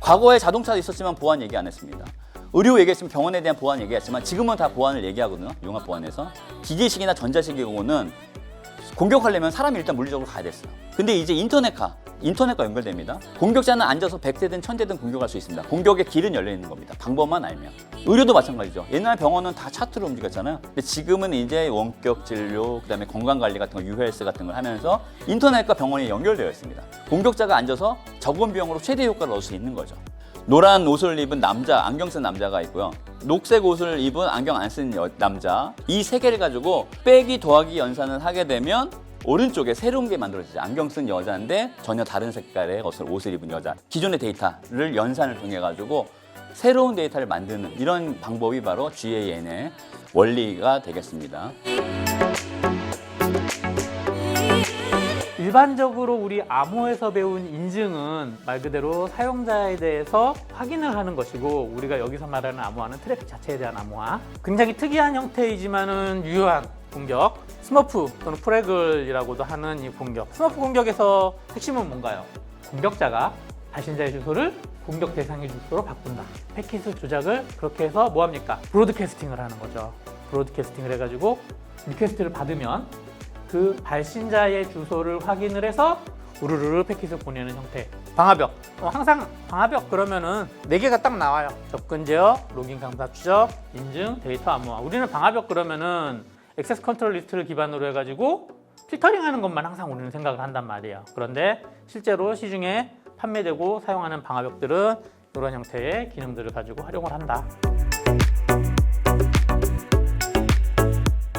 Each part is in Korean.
과거에 자동차도 있었지만 보안 얘기 안 했습니다. 의료 얘기했으면 병원에 대한 보안 얘기했지만 지금은 다 보안을 얘기하거든요. 융합 보안에서. 기계식이나 전자식의 경우는 공격하려면 사람이 일단 물리적으로 가야 됐어요. 근데 이제 인터넷과 연결됩니다. 공격자는 앉아서 100대든 1000대든 공격할 수 있습니다. 공격의 길은 열려 있는 겁니다. 방법만 알면. 의료도 마찬가지죠. 옛날 병원은 다 차트로 움직였잖아요. 근데 지금은 이제 원격 진료, 그다음에 건강관리 같은 거, 유헬스 같은 걸 하면서 인터넷과 병원이 연결되어 있습니다. 공격자가 앉아서 적은 비용으로 최대 효과를 얻을 수 있는 거죠. 노란 옷을 입은 남자, 안경 쓴 남자가 있고요. 녹색 옷을 입은 안경 안 쓴 남자. 이 세 개를 가지고 빼기 더하기 연산을 하게 되면 오른쪽에 새로운 게 만들어지죠. 안경 쓴 여자인데 전혀 다른 색깔의 옷을 입은 여자. 기존의 데이터를 연산을 통해 가지고 새로운 데이터를 만드는 이런 방법이 바로 GAN의 원리가 되겠습니다. 일반적으로 우리 암호에서 배운 인증은 말 그대로 사용자에 대해서 확인을 하는 것이고, 우리가 여기서 말하는 암호화는 트래픽 자체에 대한 암호화. 굉장히 특이한 형태이지만은 유효한 공격, 스머프 또는 프레글이라고도 하는 이 공격. 스머프 공격에서 핵심은 뭔가요? 공격자가 발신자의 주소를 공격 대상의 주소로 바꾼다. 패킷 조작을 그렇게 해서 뭐합니까? 브로드캐스팅을 하는 거죠. 브로드캐스팅을 해가지고 리퀘스트를 받으면 그 발신자의 주소를 확인을 해서 우르르 패킷을 보내는 형태. 방화벽. 항상 방화벽 그러면은 4개가 딱 나와요. 접근 제어, 로깅 강사 추적, 인증, 데이터 암호화. 우리는 방화벽 그러면은 액세스 컨트롤 리스트를 기반으로 해가지고 필터링 하는 것만 항상 우리는 생각을 한단 말이에요. 그런데 실제로 시중에 판매되고 사용하는 방화벽들은 이런 형태의 기능들을 가지고 활용을 한다.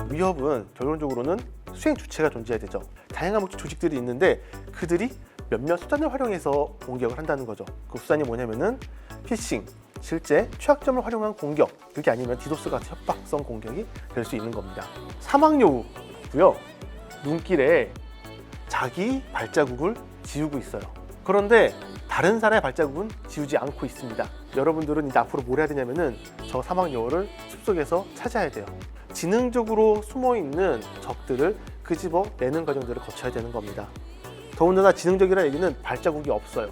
위협은 결론적으로는 수행 주체가 존재해야 되죠. 다양한 목적 조직들이 있는데 그들이 몇몇 수단을 활용해서 공격을 한다는 거죠. 그 수단이 뭐냐면은 피싱, 실제 취약점을 활용한 공격, 그게 아니면 디도스 같은 협박성 공격이 될 수 있는 겁니다. 사망 여우고요. 눈길에 자기 발자국을 지우고 있어요. 그런데 다른 사람의 발자국은 지우지 않고 있습니다. 여러분들은 이제 앞으로 뭘 해야 되냐면은 저 사망 여우를 숲속에서 찾아야 돼요. 지능적으로 숨어있는 적들을 끄집어내는 과정들을 거쳐야 되는 겁니다. 더군다나 지능적이라는 얘기는 발자국이 없어요.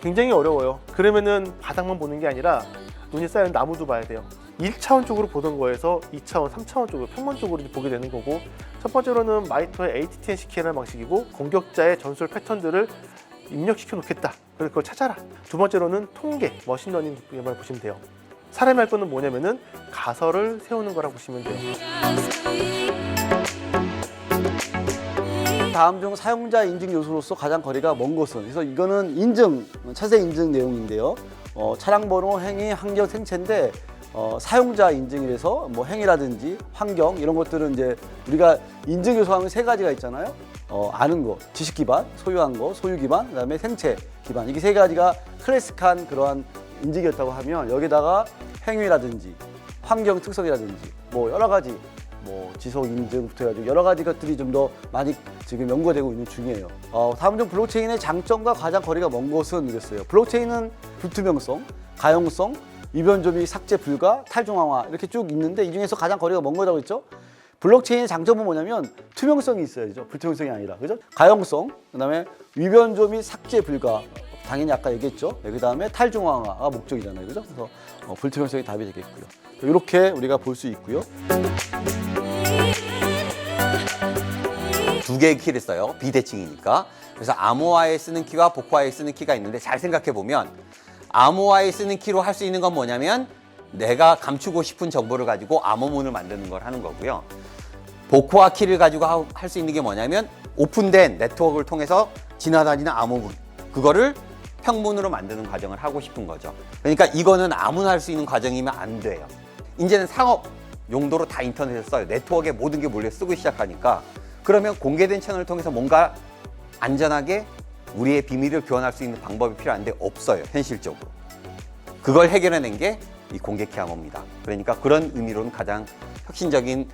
굉장히 어려워요. 그러면은 바닥만 보는 게 아니라 눈이 쌓인 나무도 봐야 돼요. 1차원 쪽으로 보던 거에서 2차원, 3차원 쪽으로 평면 쪽으로 보게 되는 거고, 첫 번째로는 마이터의 ATT&CK라는 방식이고 공격자의 전술 패턴들을 입력시켜 놓겠다. 그래서 그걸 찾아라. 두 번째로는 통계, 머신러닝 말 보시면 돼요. 사람이 할 거는 뭐냐면은 가설을 세우는 거라고 보시면 돼요. 다음 중 사용자 인증 요소로서 가장 거리가 먼 것은, 그래서 이거는 인증, 차세 인증 내용인데요. 차량 번호, 행위, 환경, 생체인데 사용자 인증이라서 뭐 행위라든지 환경 이런 것들은 이제 우리가 인증 요소 하면 3가지가 있잖아요. 아는 거, 지식 기반, 소유한 거, 소유 기반, 그다음에 생체 기반. 이게 3가지가 클래식한 그러한 인증이었다고 하면 여기다가 행위라든지 환경 특성이라든지 뭐 여러 가지 뭐 지속 인증부터 해가지고 여러 가지 것들이 좀 더 많이 지금 연구가 되고 있는 중이에요. 다음 중 블록체인의 장점과 가장 거리가 먼 것은 이랬어요. 블록체인은 불투명성, 가용성, 위변조 및 삭제 불가, 탈중앙화 이렇게 쭉 있는데 이 중에서 가장 거리가 먼 거라고 했죠. 블록체인의 장점은 뭐냐면 투명성이 있어야죠. 불투명성이 아니라. 그죠? 가용성, 그다음에 위변조 및 삭제 불가. 당연히 아까 얘기했죠. 그 다음에 탈중앙화가 목적이잖아요. 그죠? 그래서 불투명성이 답이 되겠고요. 이렇게 우리가 볼 수 있고요. 2개의 키를 써요. 비대칭이니까. 그래서 암호화에 쓰는 키와 복호화에 쓰는 키가 있는데 잘 생각해 보면 암호화에 쓰는 키로 할 수 있는 건 뭐냐면 내가 감추고 싶은 정보를 가지고 암호문을 만드는 걸 하는 거고요. 복호화 키를 가지고 할 수 있는 게 뭐냐면 오픈된 네트워크를 통해서 지나다니는 암호문, 그거를 평문으로 만드는 과정을 하고 싶은 거죠. 그러니까 이거는 아무나 할 수 있는 과정이면 안 돼요. 이제는 상업 용도로 다 인터넷에 써요. 네트워크에 모든 게 몰려 쓰고 시작하니까. 그러면 공개된 채널을 통해서 뭔가 안전하게 우리의 비밀을 교환할 수 있는 방법이 필요한데 없어요, 현실적으로. 그걸 해결해낸 게 이 공개키 암호입니다. 그러니까 그런 의미로는 가장 혁신적인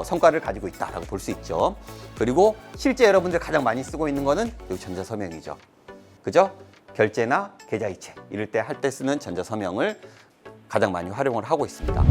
성과를 가지고 있다라고 볼 수 있죠. 그리고 실제 여러분들 가장 많이 쓰고 있는 거는 이 전자서명이죠. 그죠? 결제나 계좌이체 이럴 때 할 때 쓰는 전자서명을 가장 많이 활용을 하고 있습니다.